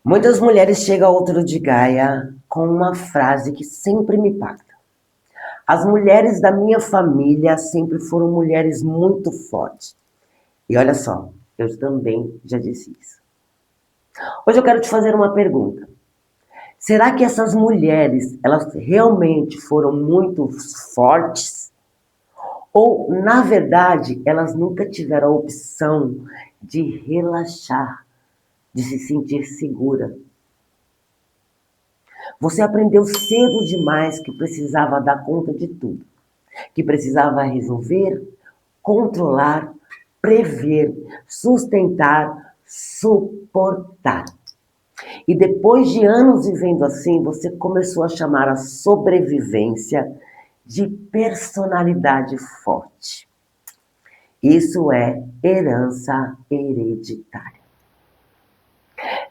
Muitas mulheres chegam ao útero de Gaia com uma frase que sempre me impacta. As mulheres da minha família sempre foram mulheres muito fortes. E olha só, eu também já disse isso. Hoje eu quero te fazer uma pergunta. Será que essas mulheres, elas realmente foram muito fortes? Ou, na verdade, elas nunca tiveram a opção de relaxar, de se sentir segura? Você aprendeu cedo demais que precisava dar conta de tudo, que precisava resolver, controlar, prever, sustentar, suportar. E depois de anos vivendo assim, você começou a chamar a sobrevivência de personalidade forte. Isso é herança hereditária.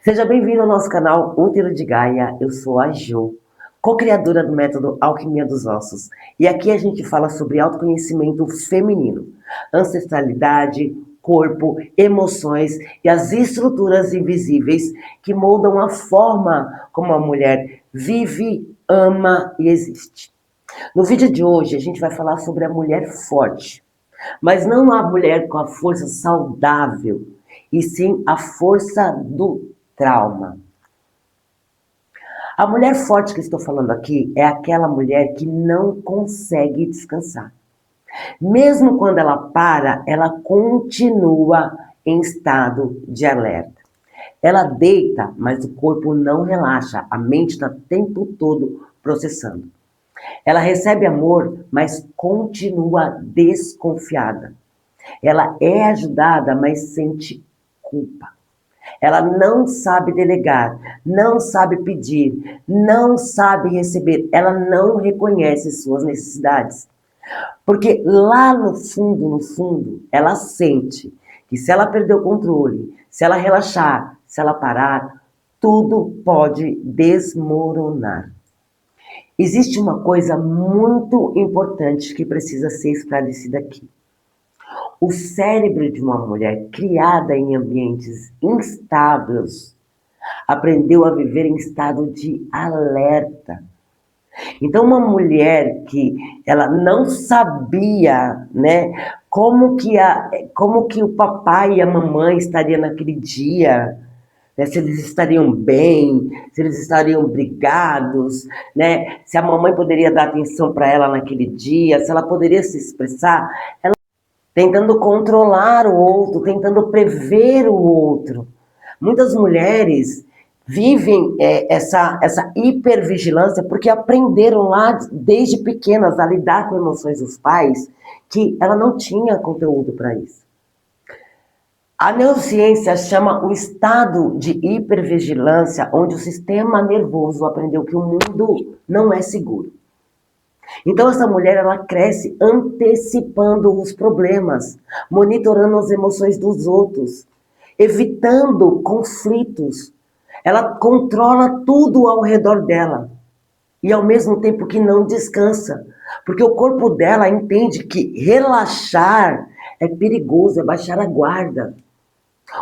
Seja bem-vindo ao nosso canal Útero de Gaia. Eu sou a Jo, co-criadora do método Alquimia dos Ossos. E aqui a gente fala sobre autoconhecimento feminino, ancestralidade, corpo, emoções e as estruturas invisíveis que moldam a forma como a mulher vive, ama e existe. No vídeo de hoje a gente vai falar sobre a mulher forte, mas não a mulher com a força saudável, e sim a força do trauma. A mulher forte que estou falando aqui é aquela mulher que não consegue descansar. Mesmo quando ela para, ela continua em estado de alerta. Ela deita, mas o corpo não relaxa, a mente está o tempo todo processando. Ela recebe amor, mas continua desconfiada. Ela é ajudada, mas sente culpa. Ela não sabe delegar, não sabe pedir, não sabe receber, ela não reconhece suas necessidades. Porque lá no fundo, ela sente que se ela perder o controle, se ela relaxar, se ela parar, tudo pode desmoronar. Existe uma coisa muito importante que precisa ser esclarecida aqui. O cérebro de uma mulher criada em ambientes instáveis aprendeu a viver em estado de alerta. Então, uma mulher que ela não sabia, né, como que o papai e a mamãe estariam naquele dia, né, se eles estariam bem, se eles estariam brigados, né, se a mamãe poderia dar atenção para ela naquele dia, se ela poderia se expressar, tentando controlar o outro, tentando prever o outro. Muitas mulheres vivem essa hipervigilância porque aprenderam lá desde pequenas a lidar com emoções dos pais, que ela não tinha conteúdo para isso. A neurociência chama o estado de hipervigilância, onde o sistema nervoso aprendeu que o mundo não é seguro. Então essa mulher, ela cresce antecipando os problemas, monitorando as emoções dos outros, evitando conflitos. Ela controla tudo ao redor dela e ao mesmo tempo que não descansa, porque o corpo dela entende que relaxar é perigoso, é baixar a guarda.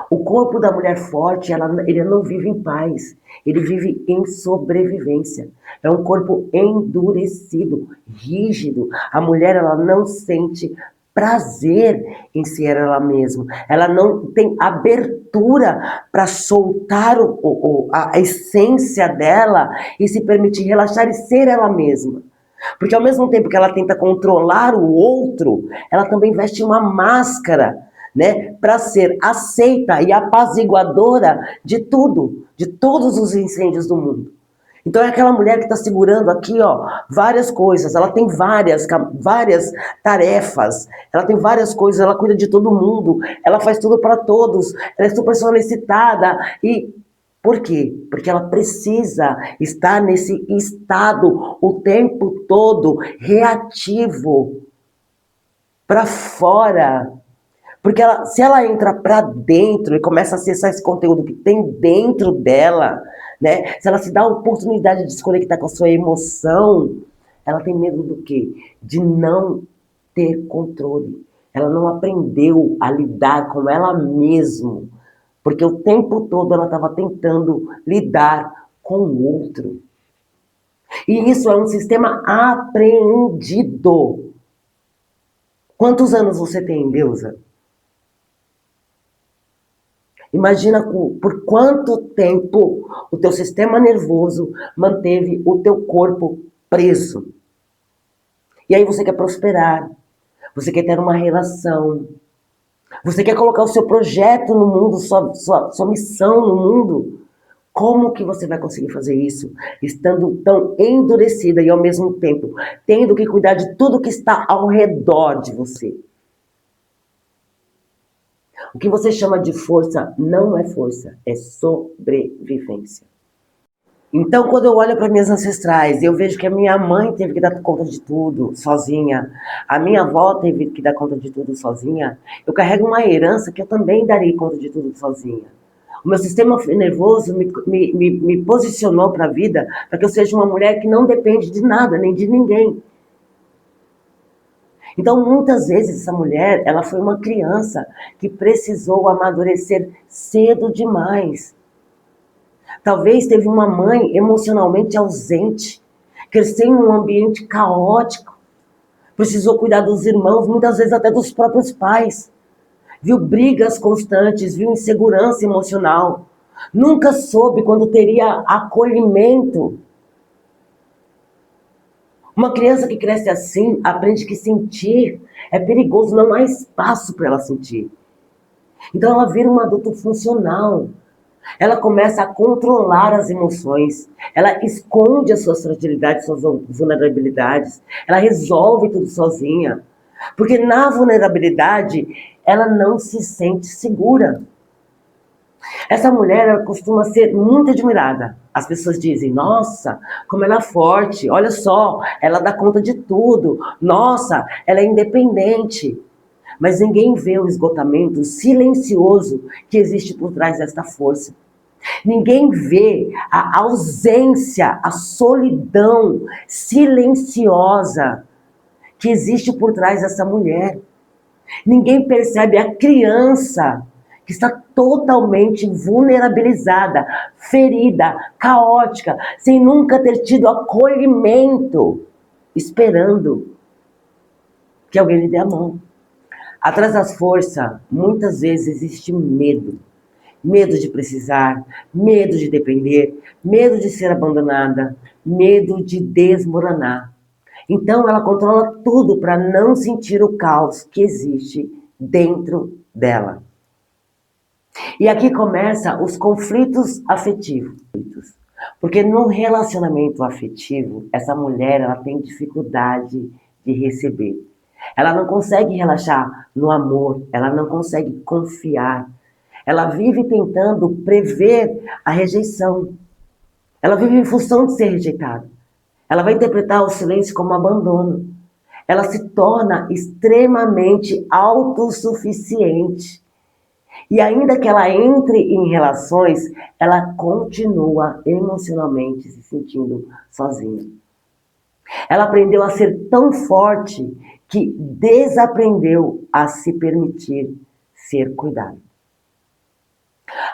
O corpo da mulher forte, ele não vive em paz, ele vive em sobrevivência. É um corpo endurecido, rígido. A mulher, ela não sente prazer em ser ela mesma. Ela não tem abertura para soltar a essência dela e se permitir relaxar e ser ela mesma. Porque ao mesmo tempo que ela tenta controlar o outro, ela também veste uma máscara, né, para ser aceita e apaziguadora de tudo, de todos os incêndios do mundo. Então é aquela mulher que está segurando aqui, ó, várias coisas, ela tem várias tarefas, ela tem várias coisas, ela cuida de todo mundo, ela faz tudo para todos, ela é super solicitada e por quê? Porque ela precisa estar nesse estado o tempo todo reativo para fora. Porque se ela entra para dentro e começa a acessar esse conteúdo que tem dentro dela, né? Se ela se dá a oportunidade de se conectar com a sua emoção, ela tem medo do quê? De não ter controle. Ela não aprendeu a lidar com ela mesma Porque o tempo todo ela estava tentando lidar com o outro. E isso é um sistema apreendido. Quantos anos você tem, Deusa? Imagina por quanto tempo o teu sistema nervoso manteve o teu corpo preso. E aí você quer prosperar, você quer ter uma relação, você quer colocar o seu projeto no mundo, sua missão no mundo. Como que você vai conseguir fazer isso estando tão endurecida e ao mesmo tempo tendo que cuidar de tudo que está ao redor de você? O que você chama de força não é força, é sobrevivência. Então, quando eu olho para minhas ancestrais, eu vejo que a minha mãe teve que dar conta de tudo sozinha, a minha avó teve que dar conta de tudo sozinha, eu carrego uma herança que eu também darei conta de tudo sozinha. O meu sistema nervoso me posicionou para a vida para que eu seja uma mulher que não depende de nada, nem de ninguém. Então, muitas vezes, essa mulher, ela foi uma criança que precisou amadurecer cedo demais. Talvez teve uma mãe emocionalmente ausente, cresceu em um ambiente caótico, precisou cuidar dos irmãos, muitas vezes até dos próprios pais. Viu brigas constantes, viu insegurança emocional. Nunca soube quando teria acolhimento. Uma criança que cresce assim aprende que sentir é perigoso, não há espaço para ela sentir. Então ela vira um adulto funcional. Ela começa a controlar as emoções, ela esconde as suas fragilidades, suas vulnerabilidades, ela resolve tudo sozinha. Porque na vulnerabilidade, ela não se sente segura. Essa mulher, ela costuma ser muito admirada. As pessoas dizem, nossa, como ela é forte, olha só, ela dá conta de tudo, nossa, ela é independente. Mas ninguém vê o esgotamento silencioso que existe por trás desta força. Ninguém vê a ausência, a solidão silenciosa que existe por trás dessa mulher. Ninguém percebe a criança que está totalmente vulnerabilizada, ferida, caótica, sem nunca ter tido acolhimento, esperando que alguém lhe dê a mão. Atrás das forças, muitas vezes existe medo. Medo de precisar, medo de depender, medo de ser abandonada, medo de desmoronar. Então ela controla tudo para não sentir o caos que existe dentro dela. E aqui começam os conflitos afetivos. Porque no relacionamento afetivo, essa mulher ela tem dificuldade de receber. Ela não consegue relaxar no amor, ela não consegue confiar. Ela vive tentando prever a rejeição. Ela vive em função de ser rejeitada. Ela vai interpretar o silêncio como abandono. Ela se torna extremamente autossuficiente. E ainda que ela entre em relações, ela continua emocionalmente se sentindo sozinha. Ela aprendeu a ser tão forte que desaprendeu a se permitir ser cuidada.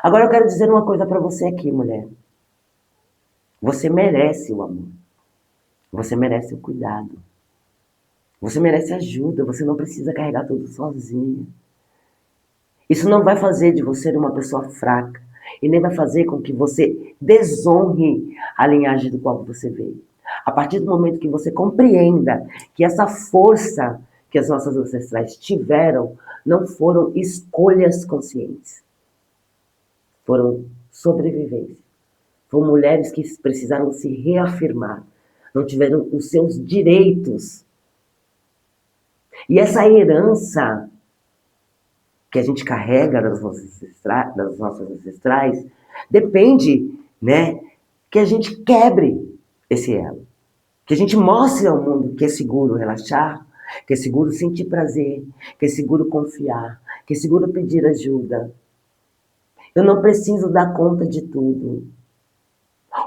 Agora eu quero dizer uma coisa para você aqui, mulher. Você merece o amor. Você merece o cuidado. Você merece ajuda. Você não precisa carregar tudo sozinha. Isso não vai fazer de você uma pessoa fraca. E nem vai fazer com que você desonre a linhagem do qual você veio. A partir do momento que você compreenda que essa força que as nossas ancestrais tiveram não foram escolhas conscientes. Foram sobrevivência. Foram mulheres que precisaram se reafirmar. Não tiveram os seus direitos. E essa herança que a gente carrega das nossas ancestrais depende, né, que a gente quebre esse elo. Que a gente mostre ao mundo que é seguro relaxar, que é seguro sentir prazer, que é seguro confiar, que é seguro pedir ajuda. Eu não preciso dar conta de tudo.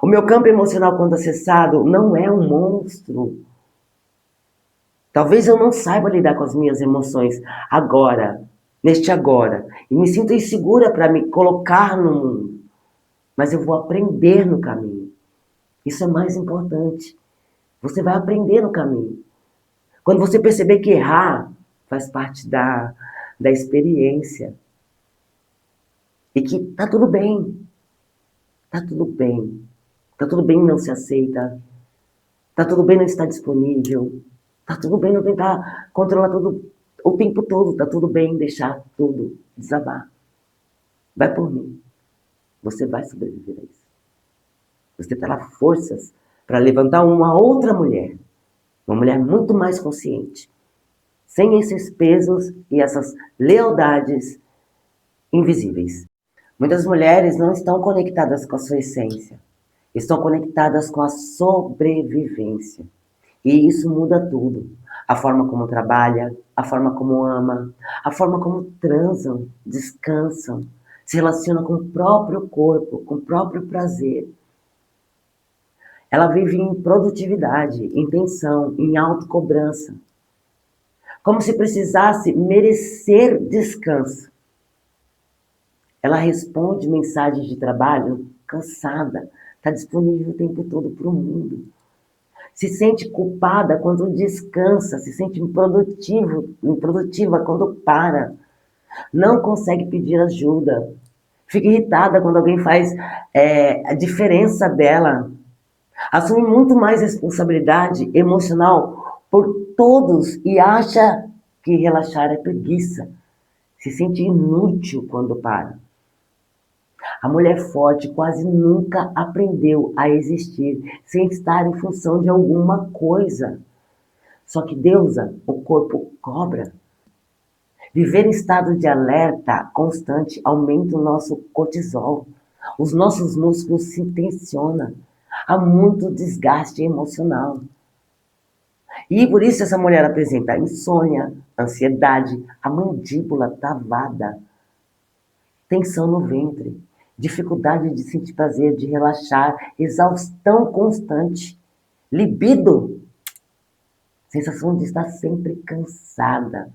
O meu campo emocional, quando acessado, não é um monstro. Talvez eu não saiba lidar com as minhas emoções agora, neste agora. E me sinto insegura para me colocar no mundo. Mas eu vou aprender no caminho. Isso é mais importante. Você vai aprender no caminho. Quando você perceber que errar faz parte da experiência. E que tá tudo bem. Tá tudo bem. Tá tudo bem não se aceita. Tá tudo bem não estar disponível. Tá tudo bem não tentar controlar tudo o tempo todo. Tá tudo bem deixar tudo desabar. Vai por mim. Você vai sobreviver a isso. Você terá forças para levantar uma outra mulher. Uma mulher muito mais consciente. Sem esses pesos e essas lealdades invisíveis. Muitas mulheres não estão conectadas com a sua essência. Estão conectadas com a sobrevivência. E isso muda tudo. A forma como trabalha, a forma como ama, a forma como transam, descansam, se relacionam com o próprio corpo, com o próprio prazer. Ela vive em produtividade, em tensão, em autocobrança. Como se precisasse merecer descanso. Ela responde mensagens de trabalho cansada, está disponível o tempo todo para o mundo. Se sente culpada quando descansa, se sente improdutiva quando para. Não consegue pedir ajuda. Fica irritada quando alguém faz a diferença dela. Assume muito mais responsabilidade emocional por todos e acha que relaxar é preguiça. Se sente inútil quando para. A mulher forte quase nunca aprendeu a existir sem estar em função de alguma coisa. Só que deusa, o corpo cobra. Viver em estado de alerta constante aumenta o nosso cortisol. Os nossos músculos se tensionam. Há muito desgaste emocional. E por isso essa mulher apresenta insônia, ansiedade, a mandíbula travada, tensão no ventre, dificuldade de sentir prazer, de relaxar, exaustão constante, libido, sensação de estar sempre cansada.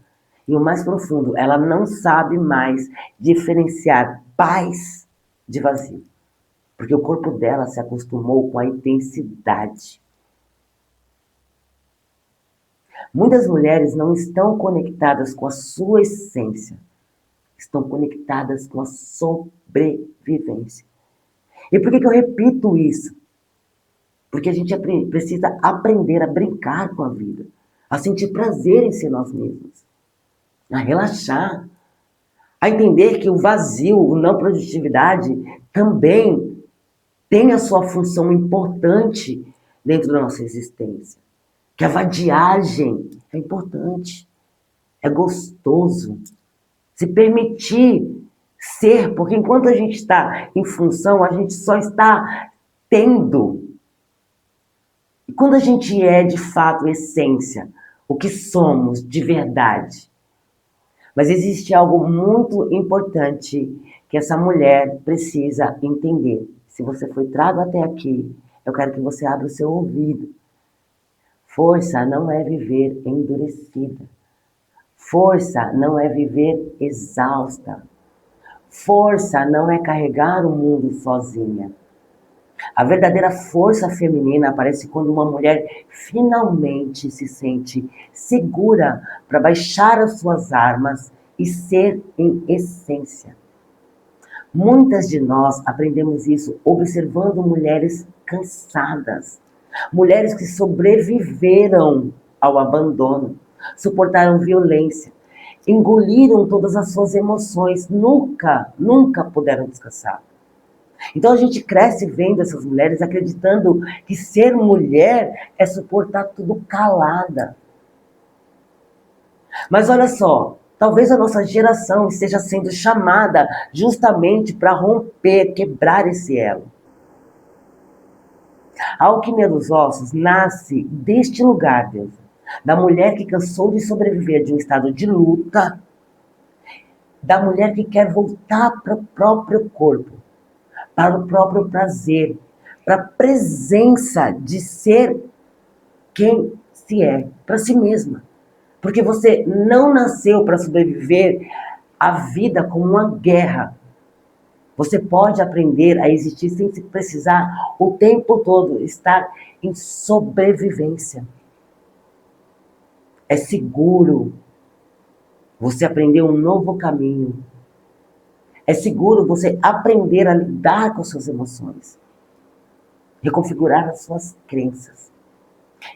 E o mais profundo, ela não sabe mais diferenciar paz de vazio, porque o corpo dela se acostumou com a intensidade. Muitas mulheres não estão conectadas com a sua essência, estão conectadas com a sobrevivência. E por que eu repito isso? Porque a gente precisa aprender a brincar com a vida, a sentir prazer em ser nós mesmos, a relaxar, a entender que o vazio, a não produtividade, também tem a sua função importante dentro da nossa existência. Que a vadiagem é importante, é gostoso. Se permitir ser, porque enquanto a gente está em função, a gente só está tendo. E quando a gente é de fato essência, o que somos de verdade. Mas existe algo muito importante que essa mulher precisa entender. Se você foi trago até aqui, eu quero que você abra o seu ouvido. Força não é viver endurecida. Força não é viver exausta. Força não é carregar o mundo sozinha. A verdadeira força feminina aparece quando uma mulher finalmente se sente segura para baixar as suas armas e ser em essência. Muitas de nós aprendemos isso observando mulheres cansadas, mulheres que sobreviveram ao abandono, suportaram violência, engoliram todas as suas emoções, nunca puderam descansar. Então a gente cresce vendo essas mulheres acreditando que ser mulher é suportar tudo calada. Mas olha só, talvez a nossa geração esteja sendo chamada justamente para romper, quebrar esse elo. A alquimia dos ossos nasce deste lugar, Deus, da mulher que cansou de sobreviver de um estado de luta, da mulher que quer voltar para o próprio corpo, para o próprio prazer, para a presença de ser quem se é, para si mesma. Porque você não nasceu para sobreviver a vida como uma guerra. Você pode aprender a existir sem se precisar o tempo todo estar em sobrevivência. É seguro você aprender um novo caminho. É seguro você aprender a lidar com suas emoções, reconfigurar as suas crenças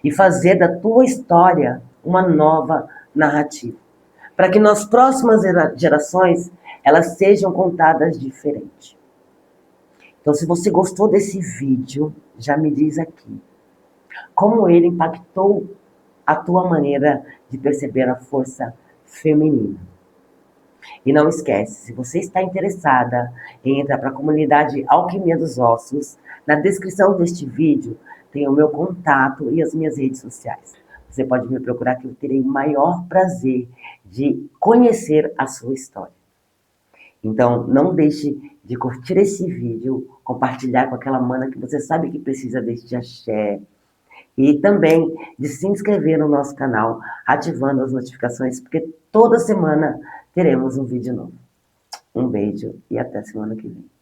e fazer da tua história uma nova narrativa, para que nas próximas gerações elas sejam contadas diferente. Então, se você gostou desse vídeo, já me diz aqui como ele impactou a tua maneira de perceber a força feminina. E não esquece, se você está interessada em entrar para a comunidade Alquimia dos Ossos, na descrição deste vídeo tem o meu contato e as minhas redes sociais. Você pode me procurar que eu terei o maior prazer de conhecer a sua história. Então, não deixe de curtir esse vídeo, compartilhar com aquela mana que você sabe que precisa deste axé. E também de se inscrever no nosso canal, ativando as notificações, porque toda semana teremos um vídeo novo. Um beijo e até semana que vem.